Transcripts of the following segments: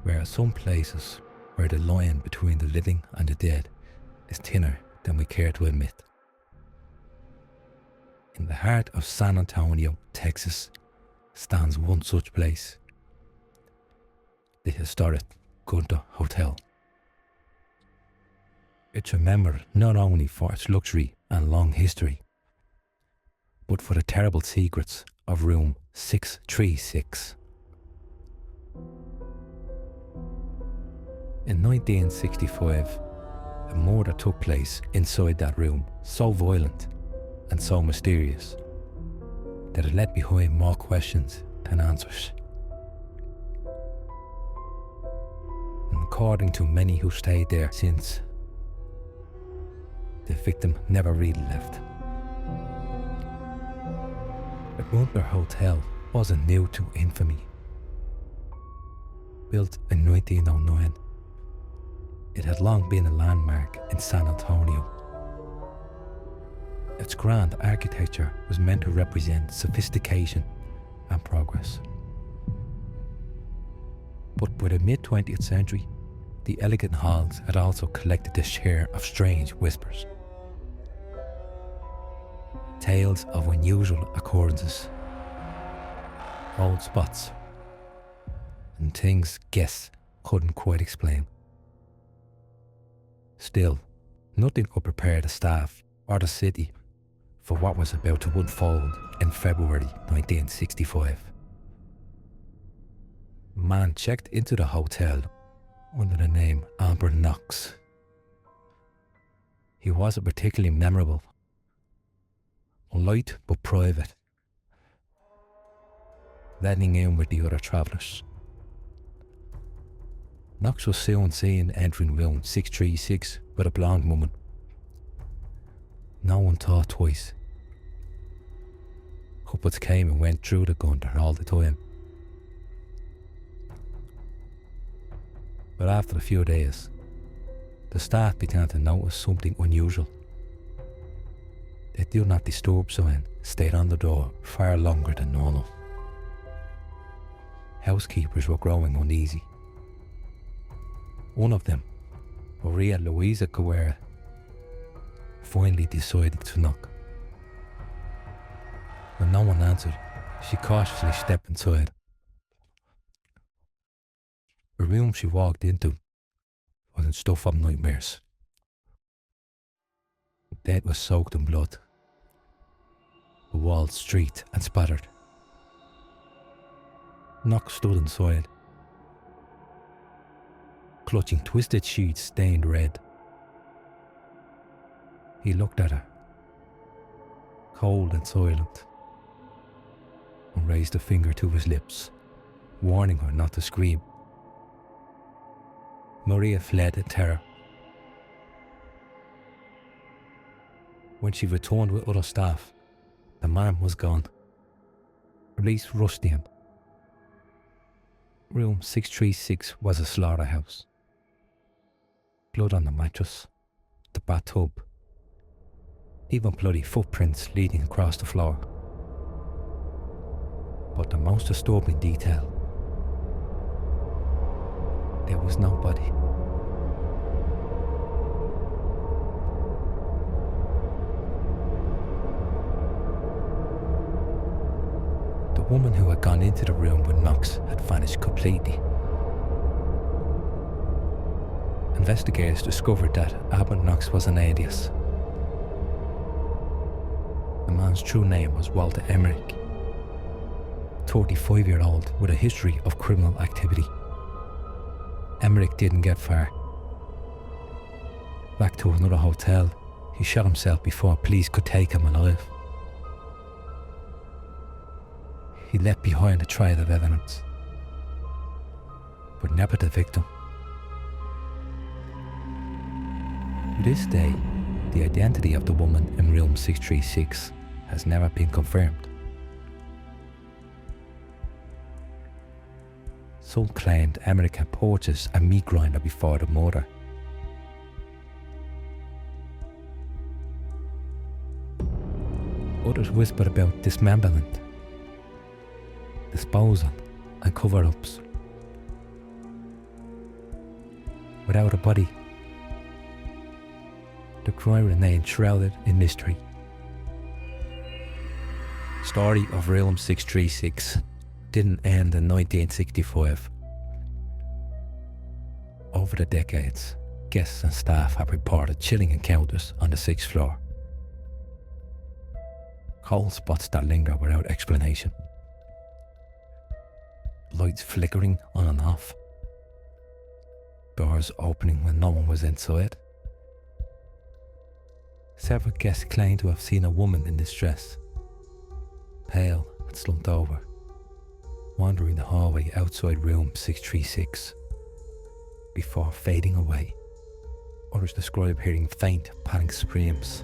where some places where the line between the living and the dead is thinner than we care to admit. In the heart of San Antonio, Texas, stands one such place, the historic Gunter Hotel. It's remembered not only for its luxury and long history, but for the terrible secrets of room 636. In 1965, a murder took place inside that room, so violent and so mysterious that it left behind more questions than answers. And according to many who stayed there since, the victim never really left. The Gunter Hotel wasn't new to infamy. Built in 1909, it had long been a landmark in San Antonio. Its grand architecture was meant to represent sophistication and progress. But by the mid-20th century, the elegant halls had also collected a share of strange whispers. Tales of unusual occurrences, old spots, and things guests couldn't quite explain. Still, nothing could prepare the staff or the city for what was about to unfold in February 1965. A man checked into the hotel under the name Amber Knox. He wasn't particularly memorable, light but private, blending in with the other travellers. Knox was soon seen entering room 636 with a blonde woman. No one thought twice. Couples came and went through the Gunter all the time. But after a few days, the staff began to notice something unusual. The "Do Not Disturb" sign stayed on the door far longer than normal. Housekeepers were growing uneasy. One of them, Maria Guerra, finally decided to knock. When no one answered, she cautiously stepped inside. The room she walked into was in stuff of nightmares. The bed was soaked in blood, the walls streaked and spattered. Knox stood inside, clutching twisted sheets stained red. He looked at her, cold and silent, and raised a finger to his lips, warning her not to scream. Maria fled in terror. When she returned with other staff, the man was gone. Police rushed in. Room 636 was a slaughterhouse. Blood on the mattress, the bathtub, even bloody footprints leading across the floor. But the most disturbing detail, there was no body. The woman who had gone into the room with Knox had vanished completely. Investigators discovered that Albert Knox was an alias. The man's true name was Walter Emmerich, a 35-year-old with a history of criminal activity. Emmerich didn't get far. Back to another hotel, he shot himself before police could take him alive. He left behind a trail of evidence, but never the victim. To this day, the identity of the woman in room 636 has never been confirmed. Some claimed Emmerich had purchased a meat grinder before the murder. Others whispered about dismemberment, disposal and cover-ups. without a body. The crime remained shrouded in mystery. Story of Room 636 didn't end in 1965. Over the decades, guests and staff have reported chilling encounters on the 6th floor. Cold spots that linger without explanation. Lights flickering on and off. Doors opening when no one was inside. Several guests claim to have seen a woman in distress, pale and slumped over, wandering the hallway outside room 636, before fading away. Others describe hearing faint, panic screams,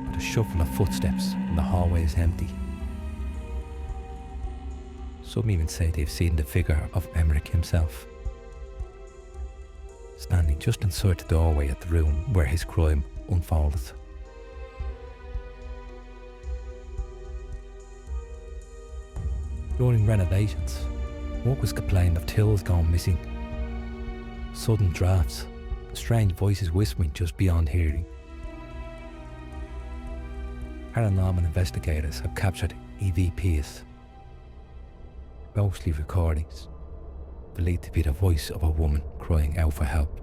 or the shuffle of footsteps when the hallway is empty. Some even say they've seen the figure of Emmerich himself, standing just inside the doorway of the room where his crime unfolded. During renovations, workers complained of tills going missing, sudden drafts, strange voices whispering just beyond hearing. Paranormal investigators have captured EVPs, ghostly recordings, believed to be the voice of a woman crying out for help.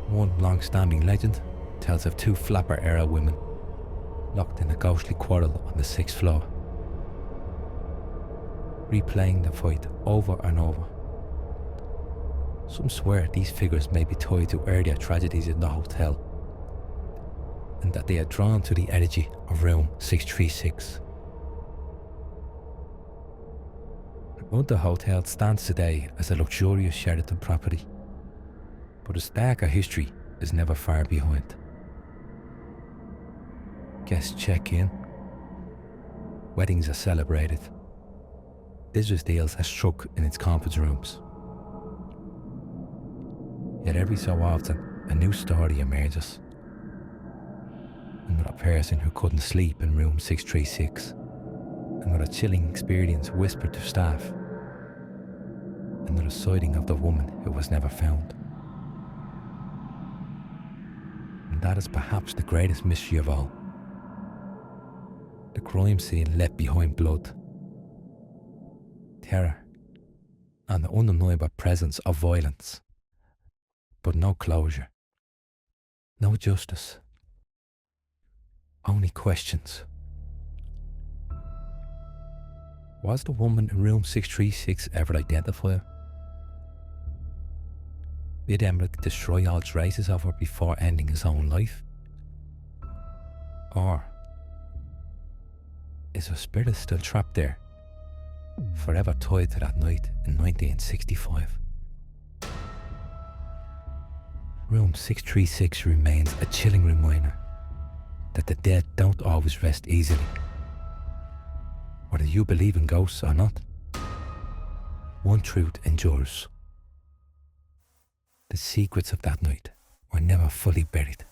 One long-standing legend tells of two flapper-era women locked in a ghostly quarrel on the 6th floor, replaying the fight over and over. Some swear these figures may be tied to earlier tragedies in the hotel, and that they are drawn to the energy of room 636. The Gunter Hotel stands today as a luxurious Sheraton property, but its darker history is never far behind. Guests check in, weddings are celebrated, business deals are struck in its conference rooms. Yet every so often, a new story emerges. Another person who couldn't sleep in room 636. Another chilling experience whispered to staff. Another sighting of the woman who was never found. And that is perhaps the greatest mystery of all. The crime scene left behind blood, terror, and the undeniable presence of violence. But no closure, no justice, only questions. Was the woman in room 636 ever identified? Did Emmerich destroy all traces of her before ending his own life? Or is her spirit still trapped there, forever tied to that night in 1965? Room 636 remains a chilling reminder that the dead don't always rest easily. Whether you believe in ghosts or not, one truth endures. The secrets of that night were never fully buried.